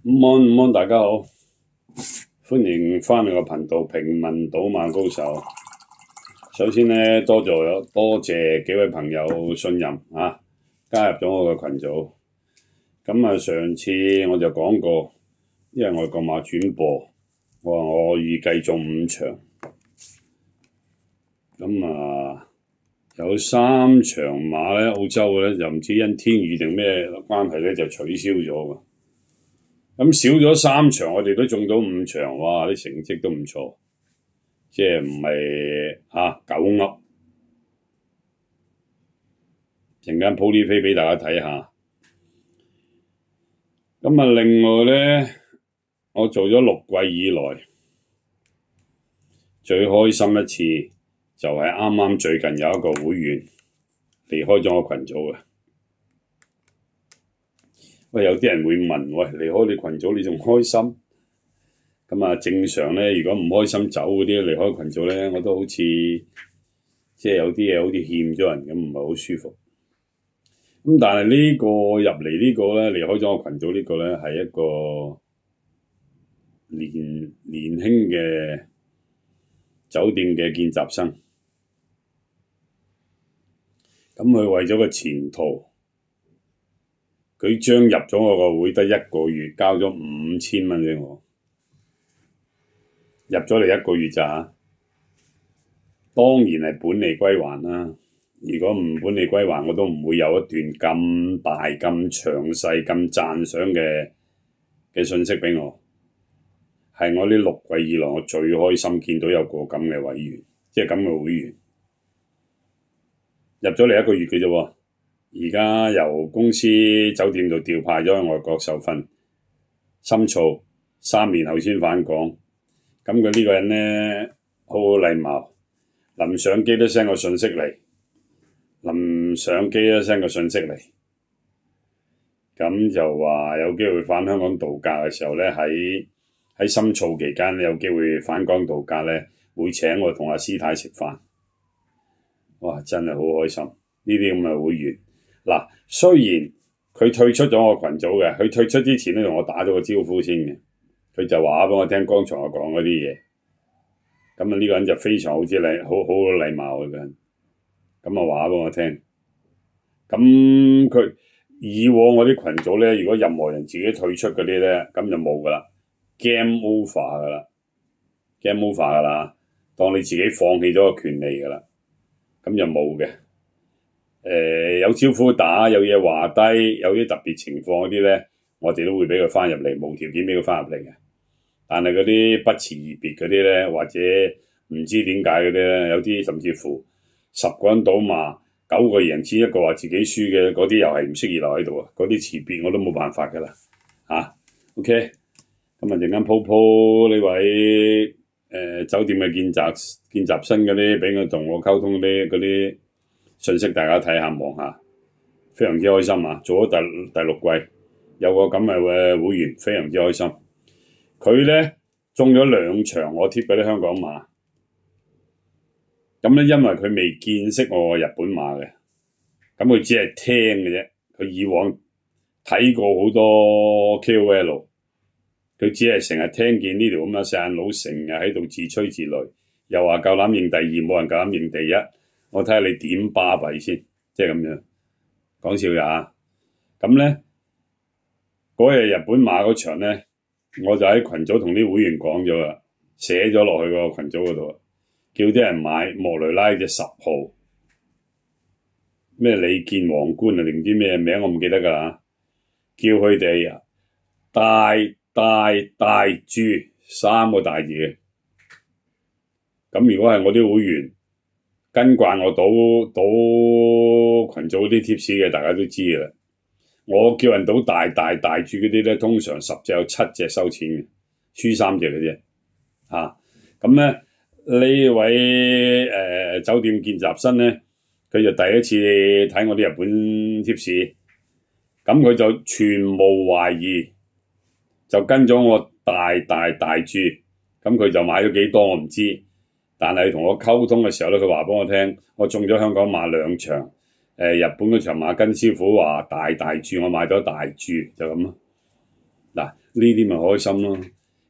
午安，大家好，歡迎翻嚟個頻道平民賭馬高手。首先咧，多謝幾位朋友信任啊，加入咗我嘅群組。咁啊，上次我就講過，因為外國馬轉播，我話我預計中5場。咁啊，有3場馬咧，澳洲嘅咧就唔知因天雨定咩關係咧，就取消咗㗎。咁少咗3場，我哋都中到5場，哇！啲成績都唔錯，即係唔係狗噏。陣間鋪啲飛俾大家睇下。咁啊，另外咧，我做咗6季以來最開心一次，就係啱啱最近有一個會員離開咗我群組嘅。喂，有啲人會問，喂，離開你群組你仲開心？咁啊，正常咧，如果唔開心走嗰啲離開群組咧，我都好似即係有啲嘢好似欠咗人咁，唔係好舒服。咁但係呢個入嚟呢個咧，離開咗我群組呢個咧，係一個年輕嘅酒店嘅見習生。咁佢為咗個前途，佢將入咗我個會得1個月，交咗5000蚊俾我。入咗嚟1個月咋，當然係本利歸還啦。如果唔本利歸還，我都唔會有一段咁大、咁詳細、咁讚賞嘅信息俾我。係我呢6季以來，我最開心見到有個咁嘅委員，即係咁嘅會員入咗嚟1個月嘅啫喎。而家由公司酒店度調派咗去外國受訓，深造3年後先返港。咁佢呢個人咧，好好禮貌，臨上機都 send 個信息嚟，咁就話有機會返香港度假嘅時候咧，喺深造期間有機會返港度假咧，會請我同阿師太食飯。哇！真係好開心，呢啲咁嘅會員。嗱，雖然佢退出咗我群組嘅，佢退出之前咧同我打咗個招呼先嘅，佢就話俾我聽剛才我講嗰啲嘢。咁啊，呢個人就非常好禮貌嘅人。咁啊，話俾我聽。咁佢以往我啲群組咧，如果任何人自己退出嗰啲咧，咁就冇噶啦 ，game over 噶啦，當你自己放棄咗個權利噶啦，咁就冇嘅。有招呼打，有嘢話低，有啲特別情況嗰啲咧，我哋都會俾佢翻入嚟，無條件俾佢翻入嚟嘅。但係嗰啲不辭而別嗰啲咧，或者唔知點解嗰啲咧，有啲甚至乎10個人賭馬9個贏錢，1個話自己輸嘅，嗰啲又係唔適宜留喺度啊！嗰啲辭別我都冇辦法噶啦OK，咁啊陣間鋪呢位酒店嘅見習生嗰啲，俾佢同我溝通嗰啲信息，大家睇下望下，非常之開心啊！做咗第6季，有個咁嘅會員，非常之開心。佢咧中咗2場我貼嗰啲香港馬，咁咧因為佢未見識我日本馬嘅，咁佢只係聽嘅啫。佢以往睇過好多 KOL， 佢只係成日聽見呢條咁嘅細眼佬成日喺度自吹自擂，又話夠膽認第2，冇人夠膽認第1。我睇下你點巴閉先，即係咁樣講笑呀。咁咧嗰日日本馬嗰場咧，我就喺群組同啲會員講咗啦，寫咗落去個群組嗰度，叫啲人買莫雷拉隻10號，咩李健皇冠啊定唔知咩名我唔記得噶啦，叫佢哋大注3個大字嘅。咁如果係我啲會員跟慣我賭群組啲貼士嘅，大家都知嘅啦。我叫人賭大注嗰啲咧，通常10隻有7隻收錢嘅，輸3隻嘅啫。咁咧呢位酒店見習生咧，佢就第一次睇我啲日本貼士，咁佢就全無懷疑，就跟咗我大注，咁佢就買咗幾多我唔知，但係同我溝通嘅時候咧，佢話俾我聽，我中咗香港馬2場。日本嗰場馬跟師傅話大注，我買咗大注就咁咯。嗱，呢啲咪開心咯，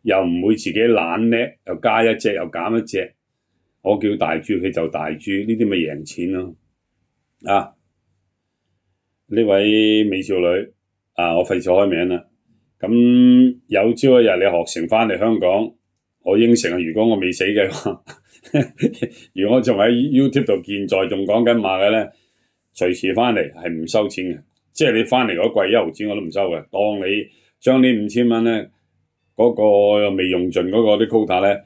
又唔會自己懶叻，又加一隻又減一隻，我叫大注佢就大注，呢啲咪贏錢咯。啊，呢位美少女啊，我費事開名啦。咁有朝一日你學成翻嚟香港，我應承啊，如果我未死嘅話，如果我仲喺 YouTube 度健在，仲講緊馬嘅咧，隨時翻嚟係唔收錢嘅，即係你翻嚟嗰季1毫錢我都唔收嘅，當你將呢5000蚊咧嗰個未用盡嗰個啲 quota 咧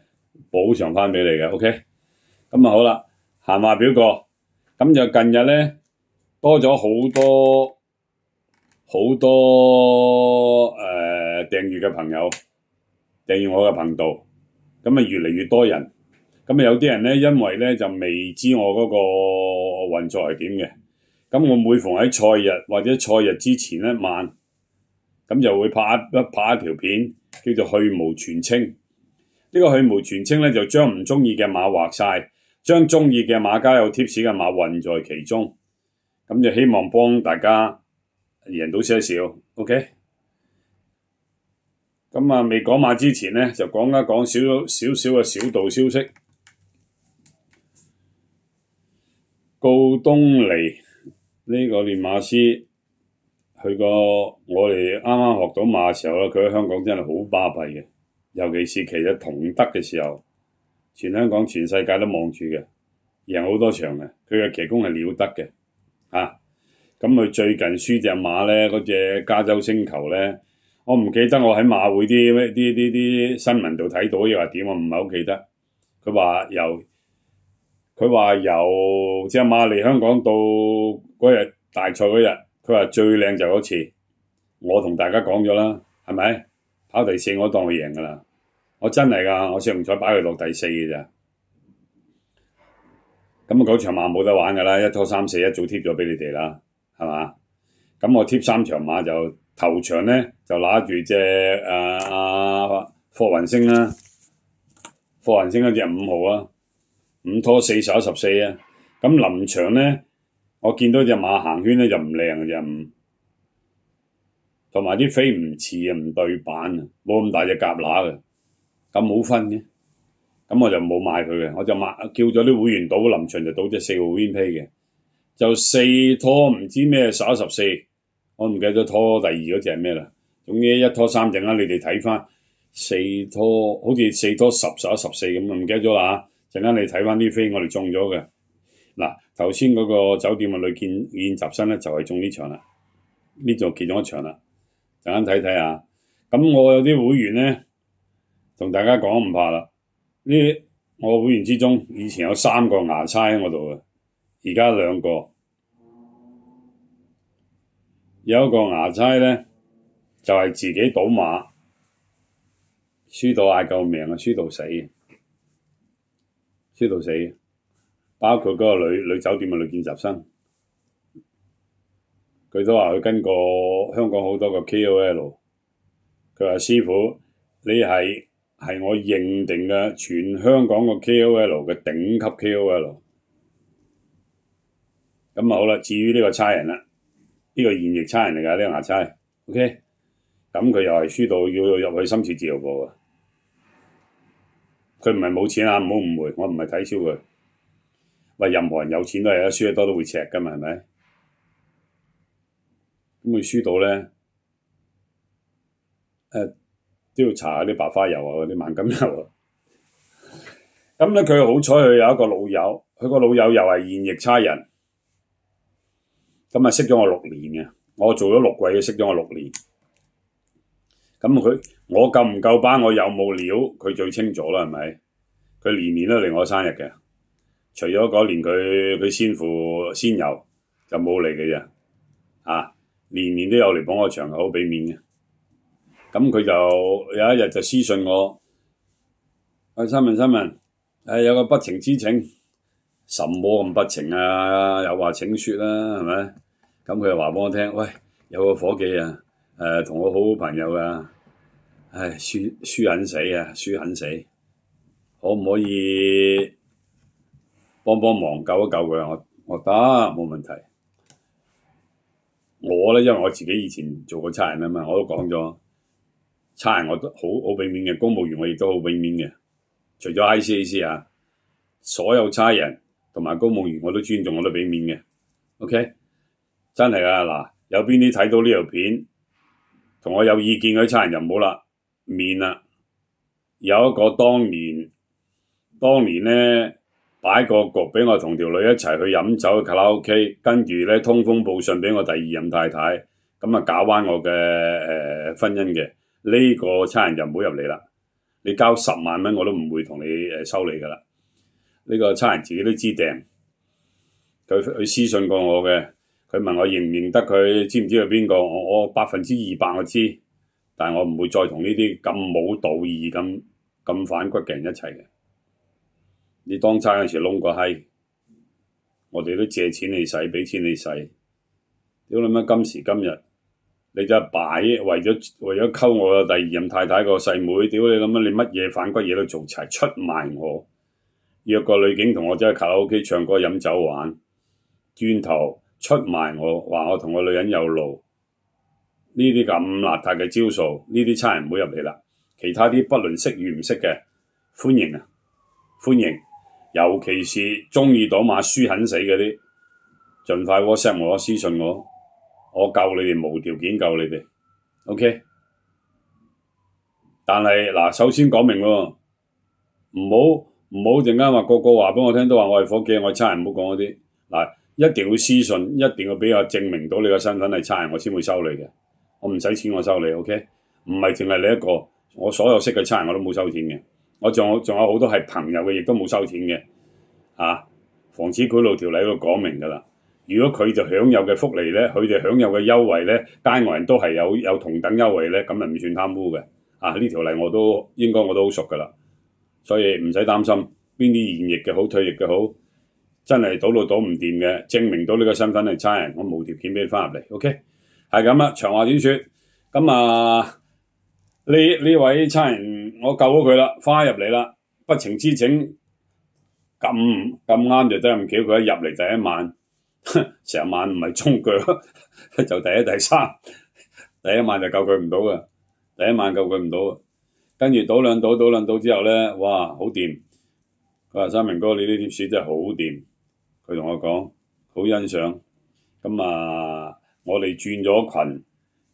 補償翻俾你嘅 ，OK？ 咁啊好啦，閒話表過，咁就近日咧多咗好多訂閱嘅朋友訂閱我嘅頻道，咁啊越嚟越多人，咁啊有啲人咧因為咧就未知我嗰個運作係點嘅，咁我每逢喺賽日或者賽日之前一晚，咁就會拍一條片叫做去蕪存菁。呢個去蕪存菁咧就將唔中意嘅馬畫晒，將中意嘅馬家有 tips 嘅馬混在其中，咁就希望幫大家贏到些少 ，OK？ 咁啊，未講馬之前咧，就講少少嘅小道消息。告東尼呢個練馬師，去過我哋啱啱學到馬嘅時候咧，佢喺香港真係好巴閉嘅，尤其是騎咗同德嘅時候，全香港全世界都望住嘅，贏好多場嘅，佢嘅騎功係了得嘅，咁佢最近輸隻馬咧，嗰隻加州星球咧，我唔記得我喺馬會啲新聞度睇到，又話點，我唔係好記得。佢話由隻馬嚟香港到嗰日大賽嗰日，佢話最靚就嗰次。我同大家講咗啦，係咪？跑第4我當佢贏噶啦，我真係噶，我4重彩擺佢落第4嘅咋。咁啊嗰場馬冇得玩噶啦，一拖3、4一早貼咗俾你哋啦。係嘛？咁我貼3場馬就頭場咧就拿住隻霍雲星啦，霍雲星嗰隻5號啊，5拖4、11、14啊。咁臨場咧，我見到隻馬行圈咧就唔靚嘅隻5，同埋啲飛唔似啊，唔對版啊，冇咁大隻夾乸嘅，咁冇分嘅。咁我就冇買佢嘅，我就叫咗啲會員賭，臨場就賭隻4號 win pay 嘅。就4拖唔知咩11、14，我唔記得拖第2嗰隻係咩啦。總之1拖3陣啦，你哋睇翻4拖，好似4拖10、11、14咁啊，唔記得咗啦嚇。陣間你睇翻啲飛，我哋中咗嘅。嗱，頭先嗰個酒店嘅女見習生咧就係中呢場啦，呢就其中一場啦。陣間睇睇下。咁我有啲會員咧，同大家講唔怕啦。呢我會員之中，以前有3個牙差喺我度嘅。而家2個，有一個牙差咧，就係自己賭馬，輸到嗌救命啊，輸到死，包括嗰個女酒店嘅女見習生，佢都話佢跟過香港好多個 KOL， 佢話師傅你係我認定嘅全香港個 KOL 嘅頂級 KOL。咁啊好啦，至於呢個差人啦，呢個現役差人嚟㗎，呢個牙差 ，OK， 咁佢又係輸到要入去深切治療部嘅，佢唔係冇錢啊，唔好誤會，我唔係睇小佢。喂，任何人有錢都係輸得多都會赤㗎嘛，係咪？咁佢輸到咧，都要搽下啲白花油啊，嗰啲萬金油啊。咁咧佢好彩，佢有一個老友，佢個老友又係現役差人。咁啊，識咗我6年嘅，我做咗6季，識咗我6年。咁我夠唔夠班，我有冇料，佢最清楚啦，係咪？佢年年都嚟我生日嘅，除咗嗰年佢先父先遊就冇嚟嘅啫。年年都有嚟捧我場，好俾面嘅。咁佢就有一日就私信我，新聞，有個不情之請，什麼咁不情啊？又話請説啦，係咪？咁佢又話俾我聽，喂，有個伙計啊，同我好朋友啊，輸狠死啊，輸狠死，可唔可以幫忙救一救佢啊？我得，冇問題。我咧，因為我自己以前做過差人啊嘛，我都講咗，差人我都好俾面嘅，公務員我亦都好俾面嘅。除咗 ICAC 啊，所有差人同埋公務員我都尊重，我都俾面嘅。OK， 真係啊嗱，有邊啲睇到呢條片同我有意見嗰啲差人就唔好啦，面啦。有一個當年咧擺個局俾我同條女一齊去飲酒去卡拉 OK， 跟住咧通風報信俾我第二任太太，咁啊搞彎我嘅婚姻嘅，呢個差人就唔好入嚟啦。你交10萬蚊我都唔會同你收你噶啦。呢個差人自己都知訂，佢私信過我嘅，佢問我認唔認得佢，知唔知佢邊個？我200%我知，但係我唔會再同呢啲咁冇道義、咁反骨嘅人一齊嘅。你當差嗰時窿個閪，我哋都借錢你使，俾錢你使。屌你媽！今時今日你就擺為咗溝我第二任太太個細妹，屌你咁樣，你乜嘢反骨嘢都做齊，出賣我，約個女警同我走去卡拉 OK 唱歌飲酒玩，轉頭出賣我，話我同個女人有路，呢啲咁邋遢嘅招數，呢啲差人唔好入嚟啦。其他啲不論識與唔識嘅，歡迎啊，歡迎。尤其是中意賭馬輸肯死嗰啲，盡快 WhatsApp 我私信我救你哋，無條件救你哋 ，OK？ 但係嗱，首先講明喎，唔好陣間話個個話俾我聽都話我係伙計，我係差人，唔好講嗰啲。嗱，一定要私信，一定要俾我證明到你個身份係差人，我先會收你嘅。我唔使錢我收你 ，OK？ 唔係淨係你一個，我所有識嘅差人我都冇收錢嘅。我仲有好多係朋友嘅，亦都冇收錢嘅。防止賄賂條例都講明㗎啦。如果佢哋享有嘅福利咧，佢哋享有嘅優惠咧，街外人都係有同等優惠咧，咁就唔算貪污嘅。呢條例我都好熟㗎啦，所以唔使擔心邊啲現役嘅好，退役嘅好，真係賭到賭唔掂嘅，證明到呢個身份係差人，我無條件俾你翻入嚟。OK， 係咁啦，長話短説，咁呢位差人我救咗佢啦，翻入嚟啦，不情之請咁啱就得咁巧，佢一入嚟第一晚，成晚唔係中腳就第一第三，第一晚就救佢唔到嘅，第一晚救佢唔到，跟住賭兩賭之後咧，哇好掂！佢話三明哥你呢啲貼士真係好掂，佢同我講好欣賞，咁我哋轉咗群。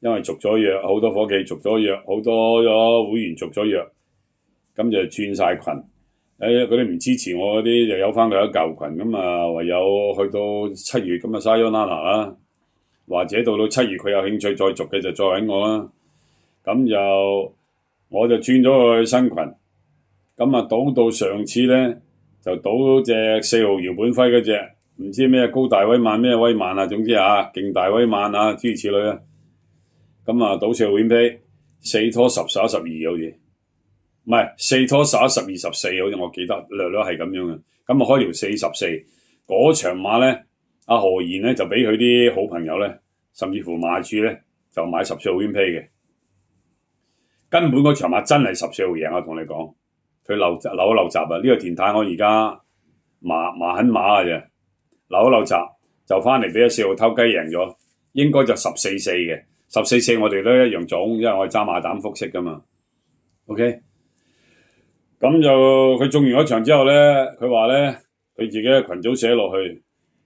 因為續咗約，好多伙計續咗約，好多咗會員續咗約，咁就轉晒群。嗰啲唔支持我嗰啲，就有翻佢一舊群。咁唯有去到7月咁sayonara啦，或者到7月佢有興趣再續嘅就再揾我啦。咁我就轉咗去新群。咁賭到上次咧，就賭隻4號姚本輝嗰隻，唔知咩高大威猛咩威猛總之勁大威猛諸如此類啦。咁賭4號遠飛4拖10、11、12好似，唔係4拖11、12、14好似，我記得略係咁樣嘅。咁開條44嗰場馬咧，何賢咧就俾佢啲好朋友咧，甚至乎馬主咧就買14號遠飛嘅。根本嗰場馬真係14號贏，我同你講，佢漏閘呢個田太我而家麻狠馬嘅啫，漏閘就翻嚟俾咗4號偷雞贏咗，應該就14-4嘅。14-4我哋都一樣種，因為我係揸馬膽複式噶嘛。OK， 咁就佢中完嗰場之後咧，佢話咧佢自己喺群組寫落去，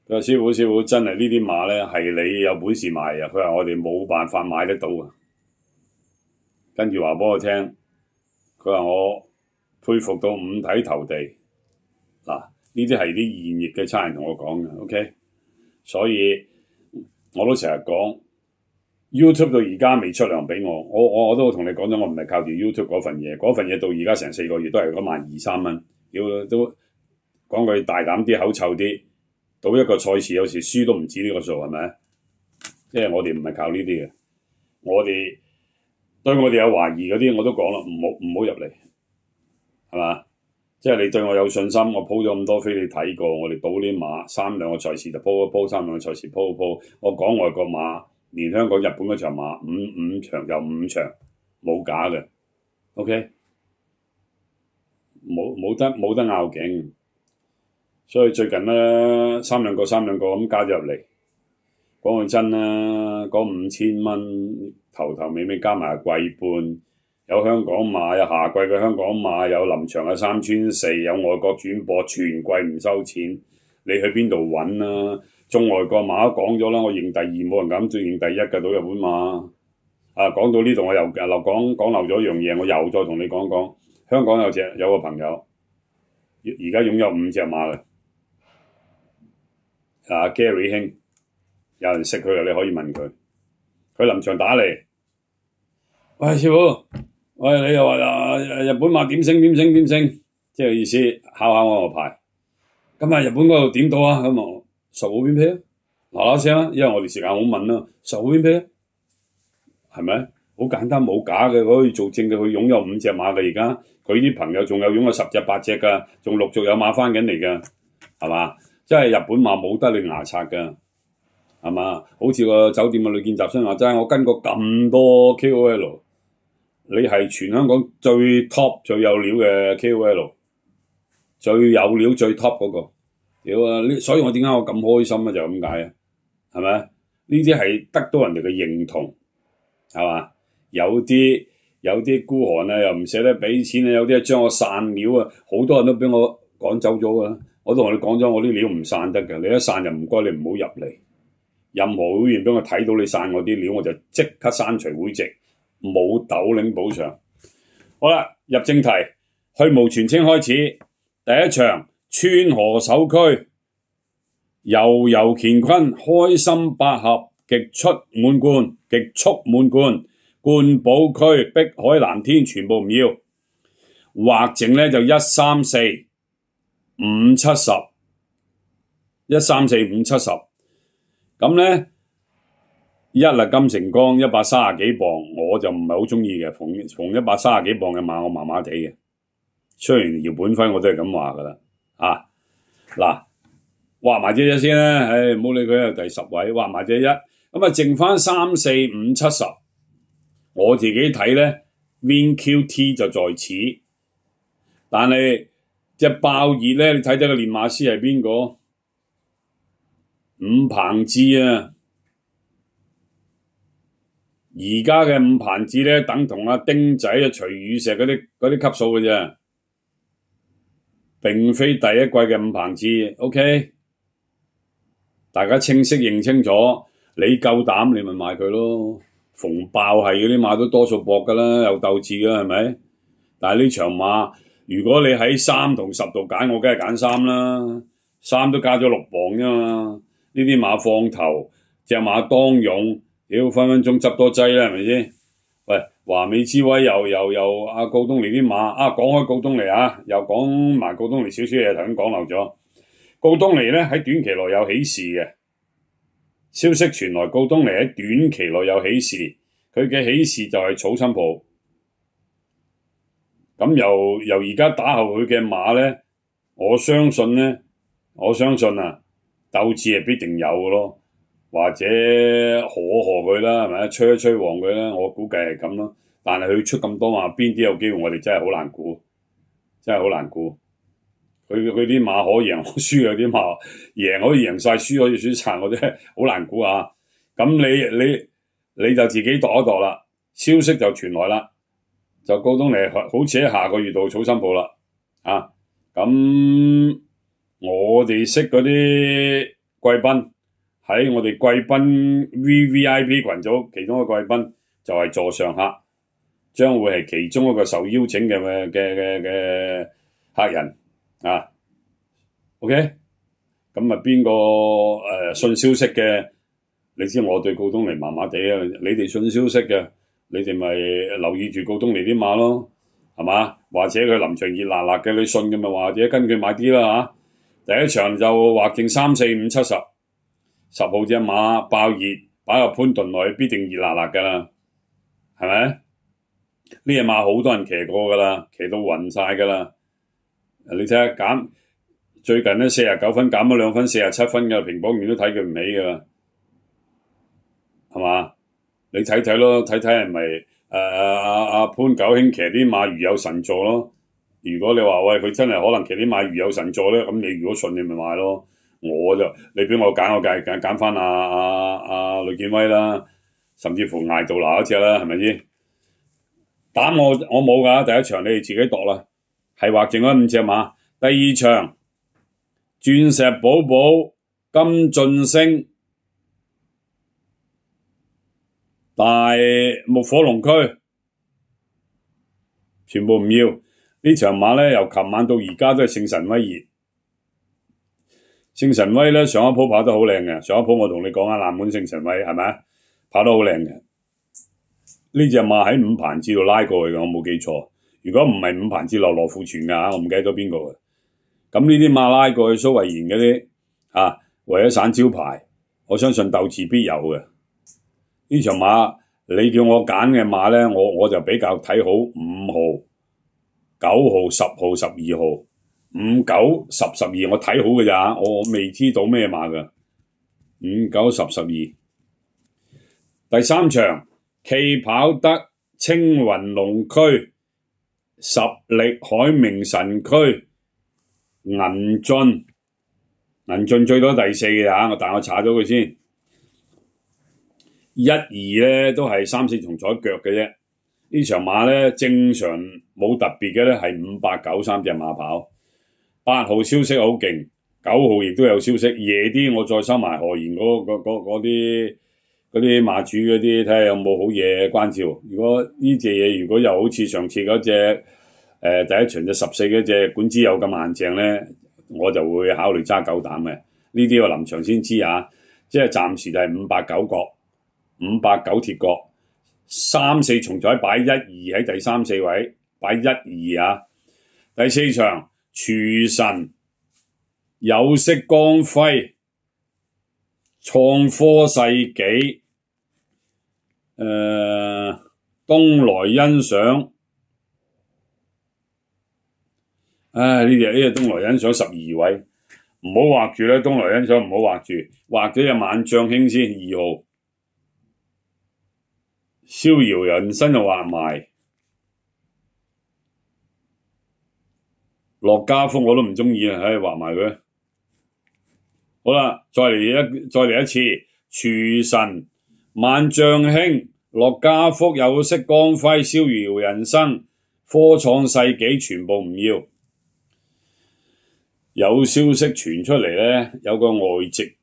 佢話師傅真係呢啲馬咧係你有本事買啊，佢話我哋冇辦法買得到啊。跟住話俾我聽，佢話我佩服到五體投地。嗱，呢啲係啲現役嘅差人同我講嘅。OK， 所以我都成日講。YouTube 到而家未出糧俾我都同你講咗，我唔係靠住 YouTube 嗰份嘢到而家成4個月都係嗰12000-3蚊，都講句大膽啲口臭啲，賭一個賽事有時輸都唔止呢個數係咪？即係我哋唔係靠呢啲嘅，對我哋有懷疑嗰啲我都講啦，唔好入嚟，係嘛？即係你對我有信心，我鋪咗咁多飛你睇過，我哋賭啲馬3兩個賽事就鋪一鋪，3兩個賽事鋪一鋪，我講外國馬。連香港、日本嗰場馬五場就5場冇假嘅 ，OK， 冇得拗頸，所以最近咧三兩個咁加咗入嚟，講句真啦，嗰5000蚊頭尾加埋貴半，有香港馬，有夏季嘅香港馬，有臨場嘅3,400，有外國轉播，全季唔收錢。你去邊度揾啊？中外國馬都講咗啦，我認第二，冇人敢再認第一嘅到日本馬。啊，講到呢度我又講漏咗一樣嘢，我又再同你講講。香港有個朋友，而家擁有5隻馬嘅，Gary 兄，有人識佢嘅，你可以問佢。佢臨場打嚟，喂師傅，喂你又話日本馬點升，即係意思考我個牌。今日日本嗰度點到啊？咁啊10號邊批啊？嗱嗱聲啊，因為我哋時間好問啦，10號邊批啊？係咪？好簡單，冇假嘅，可以做證嘅。佢擁有5隻馬嘅，而家佢啲朋友仲有擁有10隻8隻噶，仲陸續有馬翻緊嚟噶，係嘛？即係日本馬冇得你牙刷噶，係嘛？好似個酒店嘅女見習生話齋，我跟過咁多 KOL， 你係全香港最 top 最有料嘅 KOL， 最有料最 top 嗰個。屌啊！所以我點解我咁開心啊？就咁解啊，係咪？呢啲係得到人哋嘅認同，係嘛？有啲孤寒啊，又唔捨得俾錢啊，有啲將我散料啊，好多人都俾我趕走咗噶。我都同你講咗，我啲料唔散得嘅，你一散就唔該你唔好入嚟。任何會員俾我睇到你散我啲料，我就即刻刪除會籍，冇斗領補償。好啦，入正題，去無全清開始，第一場。川河首區，悠悠乾坤，開心百合，極速滿貫，冠寶區，碧海藍天，全部唔要，劃剩咧就134、570，咁咧金城江130幾磅，我就唔係好中意嘅，逢130幾磅嘅馬我麻麻地嘅，雖然姚本輝我都係咁話噶啦。嗱，畫埋隻一先啦，唔好理佢係第10位，畫埋隻一，咁啊剩翻3、4、5、70，我自己睇咧 VinQT 就在此，但係隻爆熱咧，你睇睇個練馬師係邊個？伍鵬志啊，而家嘅伍鵬志咧，等同阿丁仔啊、徐宇石嗰啲級數嘅啫。並非第一季嘅伍鵬志 ，OK， 大家清晰認清楚，你夠膽你咪買佢咯。逢爆係嗰啲馬都多數搏噶啦，有鬥志噶係咪？但係呢場馬，如果你喺3同10度揀，我梗係揀3啦。3都加咗6磅啫嘛，呢啲馬放頭，隻馬當勇，屌分分鐘執多劑啦，係咪先？喂，華美之威又阿告東尼啲馬講開告東尼又講埋告東尼少少嘢，頭先講漏咗。告東尼咧喺短期內有喜事嘅消息傳來，告東尼喺短期內有喜事，佢嘅喜事就係草心抱。咁由而家打後佢嘅馬咧，我相信鬥志係必定有嘅咯。或者賀佢啦，係咪？吹一吹旺佢啦，我估計係咁咯。但係佢出咁多馬，邊啲有機會？我哋真係好難估，佢啲馬可贏可輸，有啲馬贏可以贏晒，輸可以輸晒，我真係好難估啊！咁你就自己度一度啦。消息就傳來啦，就告東尼好似喺下個月度草心抱啦。咁我哋識嗰啲貴賓。喺我哋貴賓 VVIP 群組，其中一個貴賓就係座上客，將會係其中一個受邀請嘅客人OK，咁邊個信消息嘅？你知我對告東尼麻麻地啊，你哋信消息嘅，你哋咪留意住告東尼啲馬咯，係嘛？或者佢臨場熱辣辣嘅，你信嘅咪或者跟佢買啲啦第一場就劃定3、4、5、70。10號隻馬爆熱，擺入潘頓內必定熱辣辣噶啦，係咪？呢隻馬好多人騎過噶啦，騎到暈晒噶啦。你睇下最近咧49分減咗2分，47分嘅平保員都睇佢唔起噶啦，係嘛？你睇睇咯，睇睇係咪阿潘九兄騎啲馬如有神助咯？如果你話喂佢真係可能騎啲馬如有神助咧，咁你如果信你咪買咯。你俾我揀，我梗係揀翻阿呂建威啦，甚至乎艾杜拿嗰隻啦，係咪先？膽我冇㗎，第一場你哋自己度啦，係劃剩咗5隻馬。第二場鑽石寶寶、金晉升、大木火龍區，全部唔要。呢場馬咧，由琴晚到而家都係聖神威熱。聖神威咧，上一鋪跑得好靚嘅，上一鋪我同你講啊，爛滿聖神威係咪啊？跑得好靚嘅。呢隻馬喺五棚子度拉過去嘅，我冇記錯。如果唔係五棚子落羅富全㗎，我唔記得咗邊個嘅。咁呢啲馬拉過去蘇慧賢嗰啲為咗散招牌，我相信鬥志必有嘅。呢場馬你叫我揀嘅馬咧，我就比較睇好5號、9號、10號、12號、5、9、10、12，我睇好嘅咋，我未知道咩馬㗎。5、9、10、12。第三場企跑得青雲龍區、十力海明神區、銀進最多第4嘅嚇，但我查咗佢先。1、2咧都係3、4重彩腳嘅啫。呢場馬咧正常冇特別嘅咧係593隻馬跑。8號消息好勁，9號亦都有消息。夜啲我再收埋何言嗰啲馬主嗰啲，睇下有冇好嘢關照。如果呢隻嘢如果又好似上次嗰隻第一場就14嗰隻管之友咁硬淨咧，我就會考慮揸狗膽嘅。呢啲我臨場先知啊，即係暫時就係589角，589鐵角，3、4重彩擺1、2喺第3、4位，擺1、2啊。第4場廚神、有色光輝、創科世紀、東來欣賞。呢隻東來欣賞12位，唔好畫住啦，東來欣賞唔好畫住，畫咗隻萬象興先2號，逍遙人生就畫埋，樂家福我都唔中意啊，畫埋佢。好啦，再嚟一次，廚神、萬象興、樂家福、有色光輝、逍遙人生、科創世紀全部唔要。有消息傳出嚟咧，有個外籍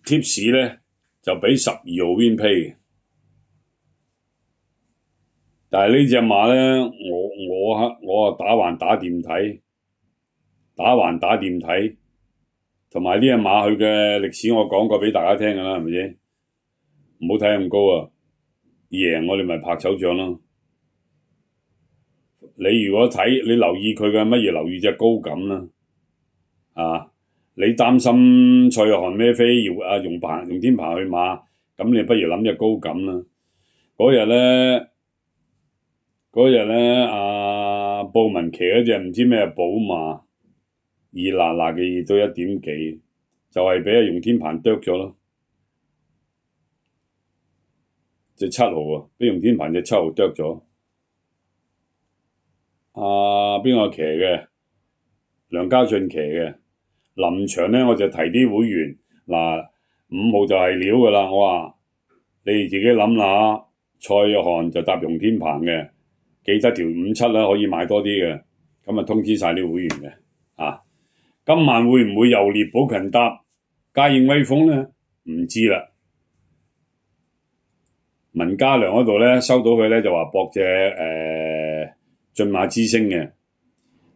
貼士咧就俾12號 win pay 嘅，但係呢隻馬咧，我打橫打掂睇，同埋呢隻馬佢嘅歷史我講過俾大家聽㗎啦，係咪先？唔好睇咁高啊，贏我哋咪拍手掌咯。你如果你留意佢嘅乜嘢，留意隻高感啦。你擔心蔡約翰孭飛要用天鵬去馬，咁你不如諗隻高感啦。嗰日咧布文騎嗰隻唔知咩寶馬，熱辣辣嘅熱到1點幾，就係俾用天鵬啄咗咯。隻7號啊，俾用天鵬隻7號啄咗。邊個騎嘅？梁家俊騎嘅。臨場咧我就提啲會員5號就係料噶啦，我話你哋自己諗下，蔡約翰就搭用天鵬嘅，記得條57啦，可以買多啲嘅，咁通知晒啲會員嘅。今晚會唔會由聶寶勤搭嘉應威風咧？唔知啦。文家良嗰度咧收到佢咧就話博隻駿馬之星嘅，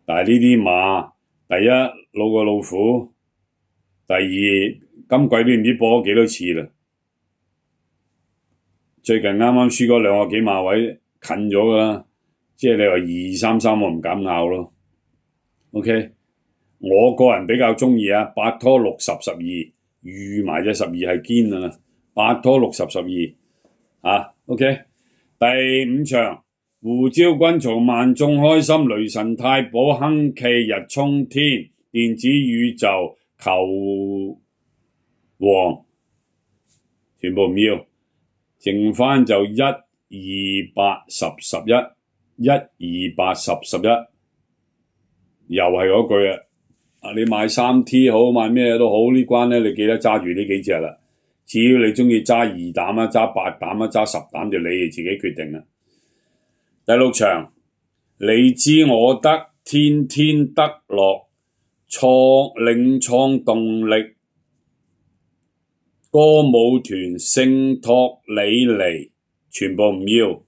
但係呢啲馬第一老過老虎，第二今季都唔知播咗幾多次啦。最近啱啱輸嗰2個幾馬位近咗噶啦，即係你話233我唔敢拗咯。OK， 我個人比較中意8拖60、12，預埋隻12係堅啊，8拖60、12。OK， 第5場胡椒軍曹萬眾開心，雷神太保亨氣日衝天，電子宇宙球王全部唔要，剩翻就1、2、8、10、11， 1、2、8、10、11，又係嗰句你買3T 好，買咩都好，呢關咧你記得揸住呢幾隻啦。只要你中意揸2膽揸8膽揸10膽就你哋自己決定啦。第六場，你知我得，天天得樂，另創動力，歌舞團聖托里尼，全部唔要。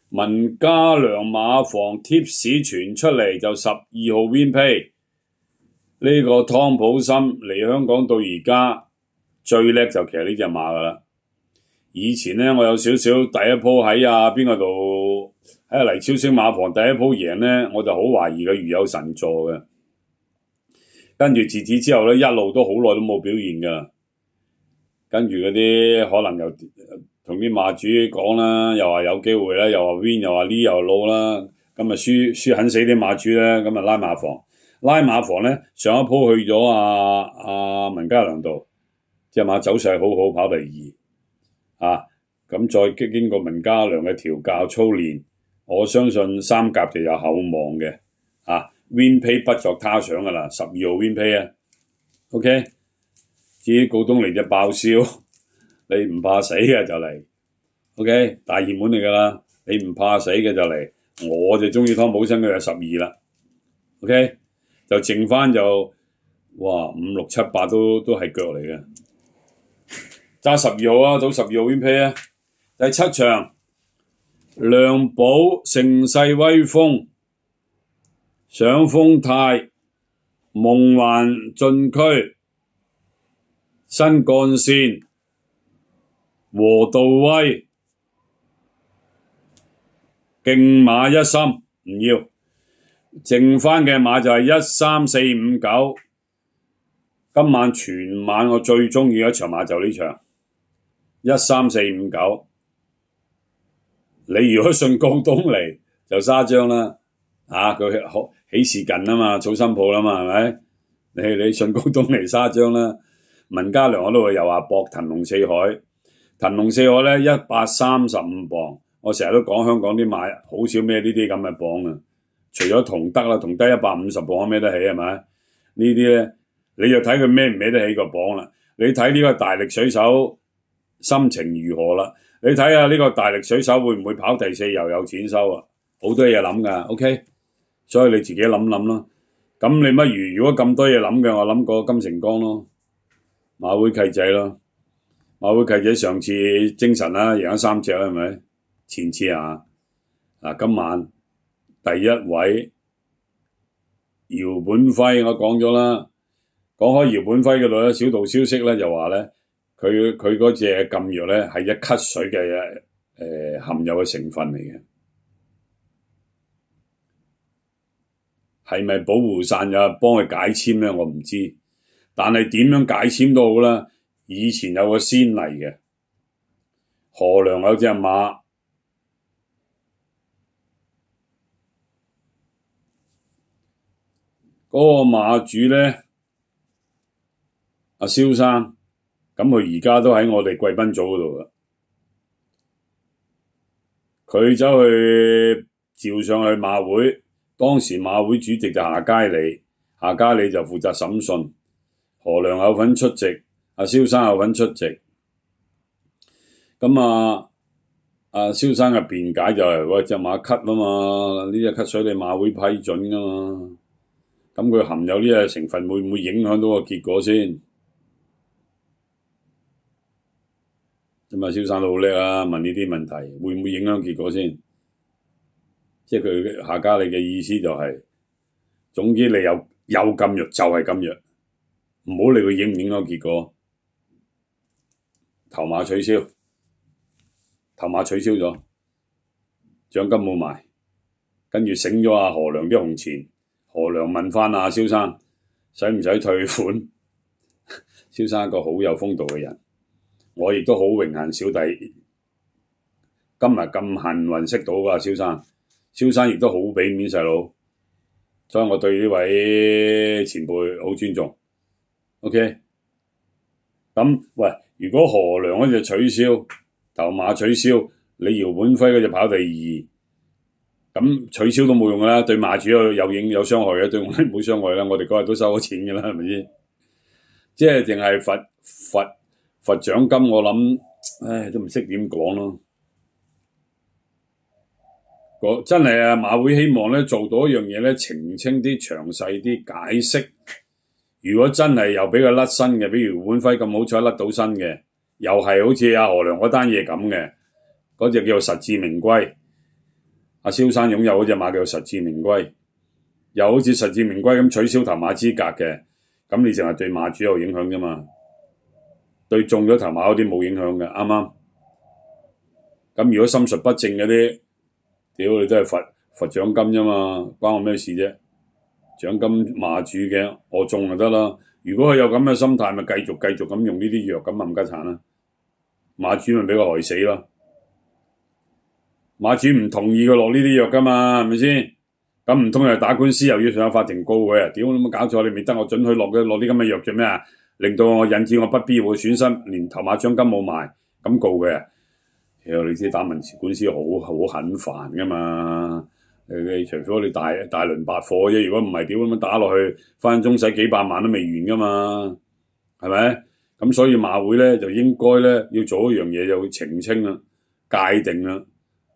文家良馬房貼士傳出嚟就12號 Win Pay， 呢個湯普森嚟香港到而家最叻就騎呢隻馬噶啦。以前呢，我有少少第一鋪喺邊個度喺黎超星馬房第一鋪贏呢，我就好懷疑佢如有神助嘅。跟住自此之後呢，一路都好耐都冇表現噶。跟住嗰啲可能又同啲馬主講啦，又話有機會啦，又話 win， 又話呢又撈啦，咁啊輸狠死啲馬主咧，咁啊拉馬房咧，上一鋪去咗文家良度，隻馬走勢好好，跑第二咁再經過文家良嘅調教操練，我相信三甲就有厚望嘅Win Pay 不作他想噶啦，12號 Win Pay 啊 ，OK。至於告東尼隻爆燒，你唔怕死嘅就嚟 ，OK 大熱門嚟噶啦，你唔怕死嘅就嚟，我就中意湯普森嘅12啦 ，OK 就剩翻就哇5、6、7、8都係腳嚟嘅，揸12號啊，到12號 Win Pay 啊，第7場亮寶盛世威風上風泰夢幻進區。新幹線和道威競馬一心唔要，剩翻嘅馬就係13、4、5、9。今晚全晚我最中意一場馬就呢場13、4、5、9。你如果信高東嚟就沙張啦，佢喜事近啊嘛，草新抱啦嘛，係咪？你信高東嚟沙張啦。文家良我都會又話搏騰龍四海咧135磅，我成日都講香港啲馬好少孭呢啲咁嘅磅啊，除咗同德啦，同德150磅孭得起係咪？呢啲咧你就睇佢孭唔孭得起個磅啦。你睇呢個大力水手心情如何啦？你睇下呢個大力水手會唔會跑第4又有錢收啊？好多嘢諗噶 ，OK， 所以你自己諗諗咯。咁你不如果咁多嘢諗嘅，我諗過金城江咯。馬會契仔咯，馬會契仔上次精神啦，贏咗3隻啦，係咪？前次今晚第一位姚本輝，我講咗啦。講開姚本輝嗰度咧，小道消息咧就話咧，佢嗰隻禁藥咧係一咳水嘅含有嘅成分嚟嘅，係咪保護傘有幫佢解簽咧？我唔知。但係點樣解簽都好啦，以前有個先例嘅，何良有隻馬，嗰個馬主咧，阿蕭生，咁佢而家都喺我哋貴賓組嗰度啦，佢走去召上去馬會，當時馬會主席就夏佳理就負責審訊。何良有份出席，阿蕭生有份出席。咁阿蕭生嘅辯解就係喂，隻馬咳啊嘛，呢隻咳水你馬會批准噶嘛。咁佢含有呢隻成分會唔會影響到個結果先？咁蕭生都好叻啊，問呢啲問題會唔會影響結果先？即係佢夏佳理嘅意思就係，總之你有禁藥就係禁藥。唔好理佢影唔影響結果，頭馬取消咗，獎金冇埋，跟住醒咗阿何良啲紅錢，何良問翻阿蕭生使唔使退款？蕭生一個好有風度嘅人，我亦都好榮幸小弟今日咁幸運識到阿蕭生亦都好俾面細佬，所以我對呢位前輩好尊重。OK， 咁喂，如果何良嗰隻取消，頭馬取消，你姚本輝嗰隻跑第2，咁取消都冇用噶啦，對馬主有傷害嘅，對我哋冇傷害啦，我哋嗰日都收咗錢噶啦，係咪先？即係淨係罰獎金，我諗，都唔識點講咯。真係啊，馬會希望咧做到一樣嘢咧，澄清啲、詳細啲解釋。如果真係又俾佢甩身嘅，比如胡本輝咁好彩甩到身嘅，又係好似阿何良嗰單嘢咁嘅，嗰隻叫做實至名歸。阿蕭生擁有嗰隻馬叫做實至名歸，又好似實至名歸咁取消頭馬資格嘅，咁你淨係對馬主有影響啫嘛，對中咗頭馬嗰啲冇影響嘅，啱啱？咁如果心術不正嗰啲，屌你都係罰獎金啫嘛，關我咩事啫？獎金馬主嘅，我中就得啦。如果佢有咁嘅心態，咪繼續咁用呢啲藥咁冚家鏟啦。馬主咪俾佢害死咯。馬主唔同意佢落呢啲藥噶嘛，係咪先？咁唔通又打官司，又要上法庭告佢啊？屌你冇搞錯，你未得我准佢落啲咁嘅藥做咩啊？令到我引致我不必要嘅損失，連頭馬獎金冇埋，咁告佢啊？屌你知打民事官司好很煩噶嘛？你除非你大輪百貨啫，如果唔係，屌咁樣打落去，翻中使幾百萬都未完噶嘛，係咪？咁所以馬會咧就應該咧要做一樣嘢，就會澄清啦、界定啦。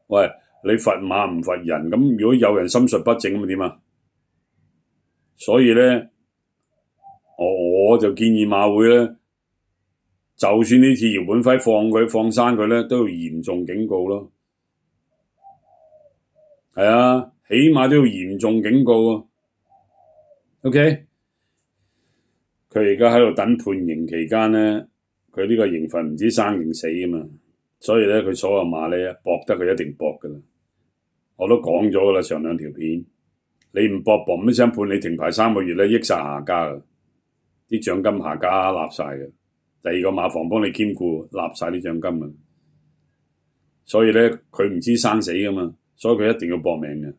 喂，你罰馬唔罰人，咁如果有人心術不正咁點啊？所以咧，我就建議馬會咧，就算呢次姚本輝放生佢咧，都要嚴重警告咯。係啊，起碼都要嚴重警告啊。OK， 佢而家喺度等判刑期間咧，佢呢個刑罰唔知生定死啊嘛，所以咧佢所有馬咧搏得佢一定搏噶啦。我都講咗噶啦，上兩條片，你唔搏嘣一聲判你停牌3個月咧，益晒下家噶，啲獎金下家立晒嘅。第二個馬房幫你兼顧，立晒啲獎金啊。所以咧佢唔知生死噶嘛，所以佢一定要搏命嘅。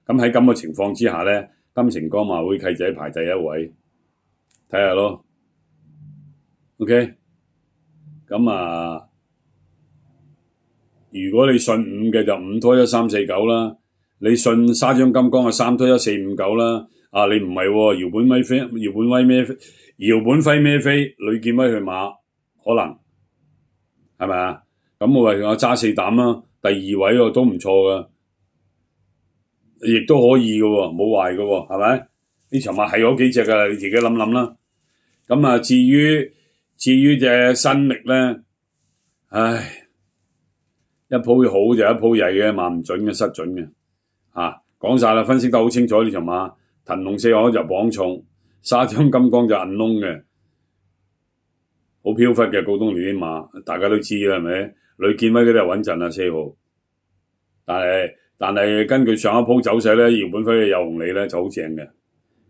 咁喺咁嘅情況之下咧，金城江馬會契仔排第一位，睇下咯。OK， 咁啊，如果你信5嘅就5拖1 3 4 9啦，你信沙張金剛就3拖1 4 5 9啦。啊，你唔係喎，姚本輝孭飛，呂建威去馬，可能係咪啊？咁我話我揸4膽啦，第2位喎都唔錯噶，亦都可以噶喎，冇壞噶喎，係咪？呢場馬係嗰幾隻噶，你自己諗諗啦。咁啊，至於隻新力咧，唉，一鋪好就一鋪曳嘅，馬唔準嘅，失準嘅。講晒啦，分析得好清楚呢場馬。騰龍4海就磅重，沙張金剛就銀窿嘅，好飄忽嘅。告東尼啲馬大家都知啦，係咪？呂建威嗰啲係穩陣啦，4號。但係根據上一鋪走勢咧，姚本輝嘅有紅利咧就好正嘅。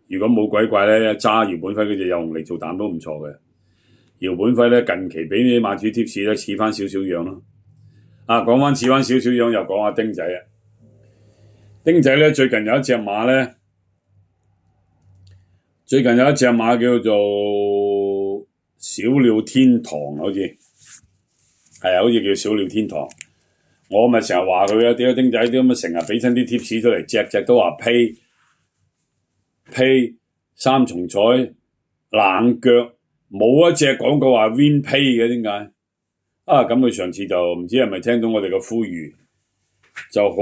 如果冇鬼怪咧，揸姚本輝嗰隻有紅利做膽都唔錯嘅。姚本輝咧近期俾啲馬主貼士咧似翻少少樣咯。講翻似翻少少樣，又講下丁仔啊。丁仔咧最近有一隻馬咧。最近有一隻馬叫做小鳥天堂，好似叫小鳥天堂。我咪成日話佢啊，點解丁仔啲咁啊，成日俾親啲貼士出嚟，隻都話呸3重彩冷腳，冇一隻廣告話 win pay 嘅，點解？咁佢上次就唔知係咪聽到我哋嘅呼籲，就好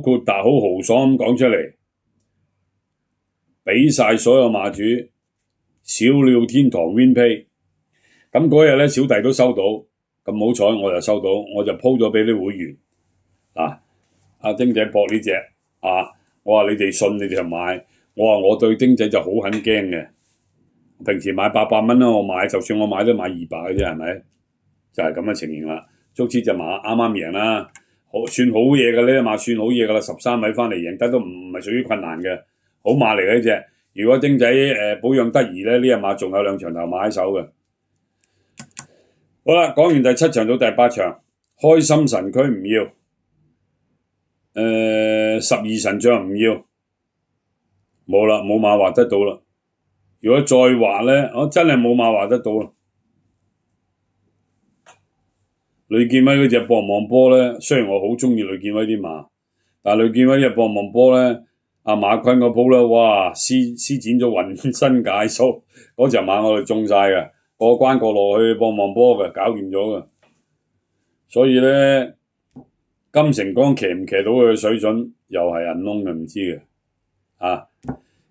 豁達、好豪爽咁講出嚟。俾晒所有馬主小鳥天堂 win pay， 咁嗰日咧小弟都收到，咁好彩我就收到，我就鋪咗俾啲會員。阿丁仔博呢隻我話你哋信你哋就買，我話我對丁仔就好很驚嘅，平時買800蚊啦，我買就算我買都買200嘅啫，係咪？就係咁嘅情形啦。足之隻馬啱啱贏啦，算好嘢嘅呢隻馬，算好嘢噶啦，13米翻嚟贏得都唔係屬於困難嘅。好馬嚟嘅呢隻，如果丁仔保養得宜咧，呢隻馬仲有2場頭馬喺手嘅。好啦，講完第7場到第8場，開心神區唔要，12神將唔要，冇啦，冇馬畫得到啦。如果再畫咧，我真係冇馬畫得到啦。呂建威嗰隻博望波咧，雖然我好中意呂建威啲馬，但係呂建威隻博望波咧。阿馬坤嗰鋪咧，哇！施展咗渾身解數，嗰隻馬我哋中晒嘅，過關過落去博望波嘅，搞掂咗嘅。所以咧，金城江騎唔騎到佢嘅水準，又係銀窿嘅，唔知嘅。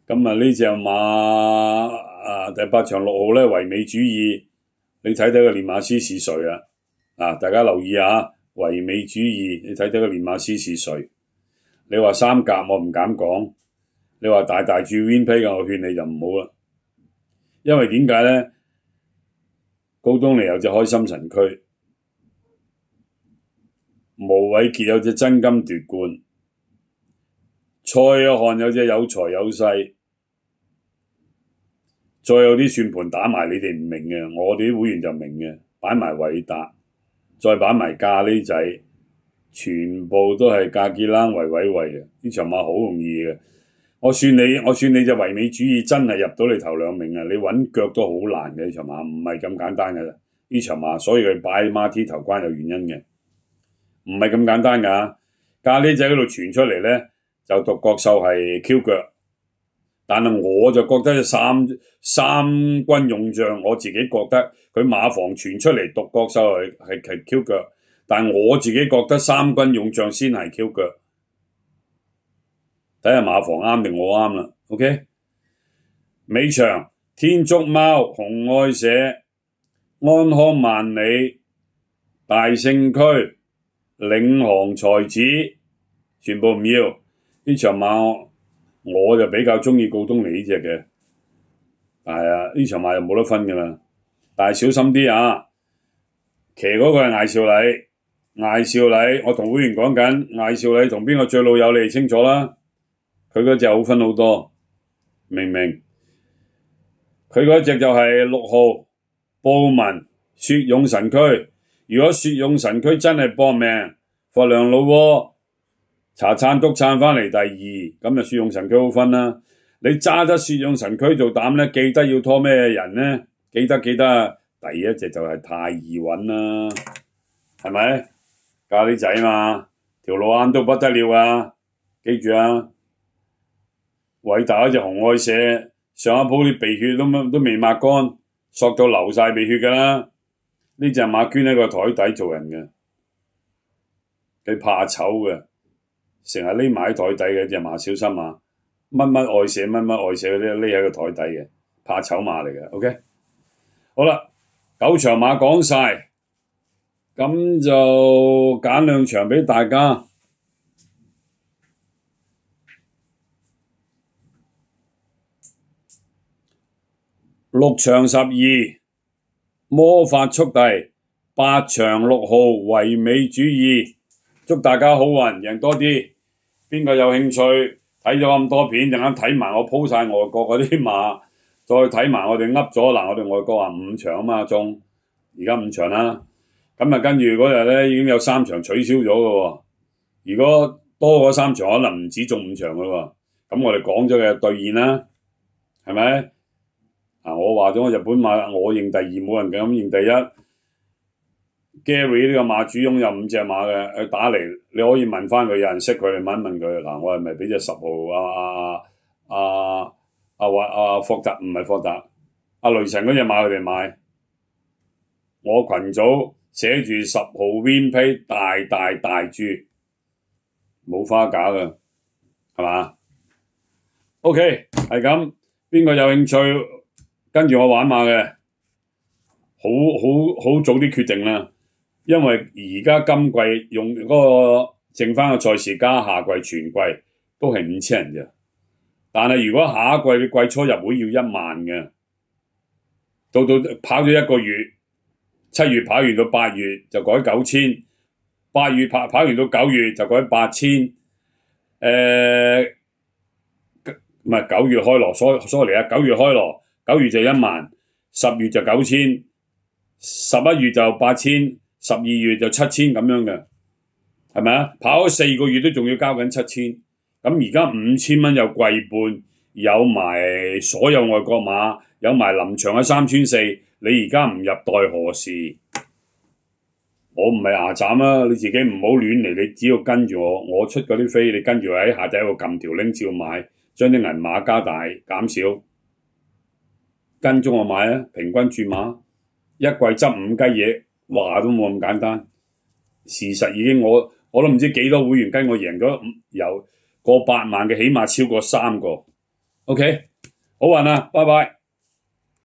咁啊呢隻馬第8場6號咧，唯美主義，你睇睇個練馬師是誰啊？大家留意下，唯美主義，你睇睇個練馬師是誰？你話三甲我唔敢講，你話大注 win pay 嘅，我勸你就唔好啦。因為點解咧？高東尼有隻開心神駒，無偉傑有隻真金奪冠，蔡約翰有隻有財有勢，再有啲算盤打埋你哋唔明嘅，我哋啲會員就明嘅，擺埋偉達，再擺埋咖喱仔，全部都係價結欄維嘅，呢場馬好容易嘅。我算你隻唯美主義真係入到你頭兩名啊！你揾腳都好難嘅，呢場馬唔係咁簡單嘅呢場馬，所以佢擺馬 T 頭關有原因嘅，唔係咁簡單噶。咖喱仔嗰度傳出嚟咧，就獨角獸係 Q 腳，但係我就覺得三軍勇將，我自己覺得佢馬房傳出嚟獨角獸係 Q 腳，但係我自己覺得三軍勇將先係 Q 腳。睇下馬房啱定我啱啦 ，OK？ 尾場天竺貓、紅愛社、安康萬里、大聖區、領航才子，全部唔要。呢場馬我就比較中意告東尼呢隻嘅，係呢場馬就冇得分噶啦。但係小心啲啊！騎嗰個係艾少禮，我同會員講緊，艾少禮同邊個最老友，你哋清楚啦。佢嗰隻好分好多，明唔明？佢嗰隻就係6號布文雪勇神駒。如果雪勇神駒真係搏命，佛亮老窩茶餐督撐翻嚟第2，咁就雪勇神駒好分啦。你揸得雪勇神駒做膽咧，記得要拖咩人咧？記得啊！第一隻就係太易揾啦，係咪？咖喱仔嘛，條路啱到不得了啊！記住啊！偉大嗰隻紅愛社上一鋪啲鼻血都未抹乾，索到流晒鼻血噶啦！呢隻馬捐喺個台底做人嘅，佢怕醜嘅，成日匿埋喺台底嘅隻馬，小心啊！乜愛社嗰啲匿喺個台底嘅，怕醜馬嚟嘅。OK， 好啦，9場馬講晒，咁就揀2場俾大家。6場12，魔法速遞，8場6號唯美主義，祝大家好運，贏多啲。邊個有興趣睇咗咁多片，陣間睇埋我鋪晒外國嗰啲馬，再睇埋我哋噏咗嗱，我哋外國話5場啊嘛，中而家5場啦。咁啊，跟住嗰日咧已經有3場取消咗嘅喎。如果多嗰3場，可能唔止中5場嘅喎。咁我哋講咗嘅兌現啦，係咪？我話咗我日本馬，我認第2，冇人敢認第1。Gary 呢個馬主擁有5隻馬嘅，佢打嚟，你可以問翻佢，有人識佢，你問一問佢。我係咪俾隻10號霍達，唔係霍達，雷神嗰隻馬佢哋買？我群組寫住10號 win pay 大注，冇花假嘅，係嘛 ？OK， 係咁，邊個有興趣跟住我玩馬嘅，好早啲決定啦。因為而家今季用嗰個剩翻嘅賽事加下季全季都係5000人啫，但係如果下一季你季初入會要1萬嘅，到跑咗1個月，7月跑完到8月就改9000， 8月跑完到9月就改8000，唔係9月開鑼，sorry啊，9月開鑼，9月就1萬，10月就9000， 11月就8000。12月就7000咁樣嘅，係咪啊？跑咗4個月都仲要交緊7000，咁而家5000蚊有季半，有埋所有外國馬，有埋臨場嘅3400，你而家唔入待何時？我唔係牙斬啊！你自己唔好亂嚟，你只要跟住我出嗰啲飛，你跟住喺下底度撳條 link 照買，將啲銀碼加大減少，跟蹤我買啊！平均注碼，一季執5雞嘢。話都冇咁簡單，事實已經我我都唔知幾多會員跟我贏咗由過百萬嘅，起碼超過3個。OK，好運啊，拜拜。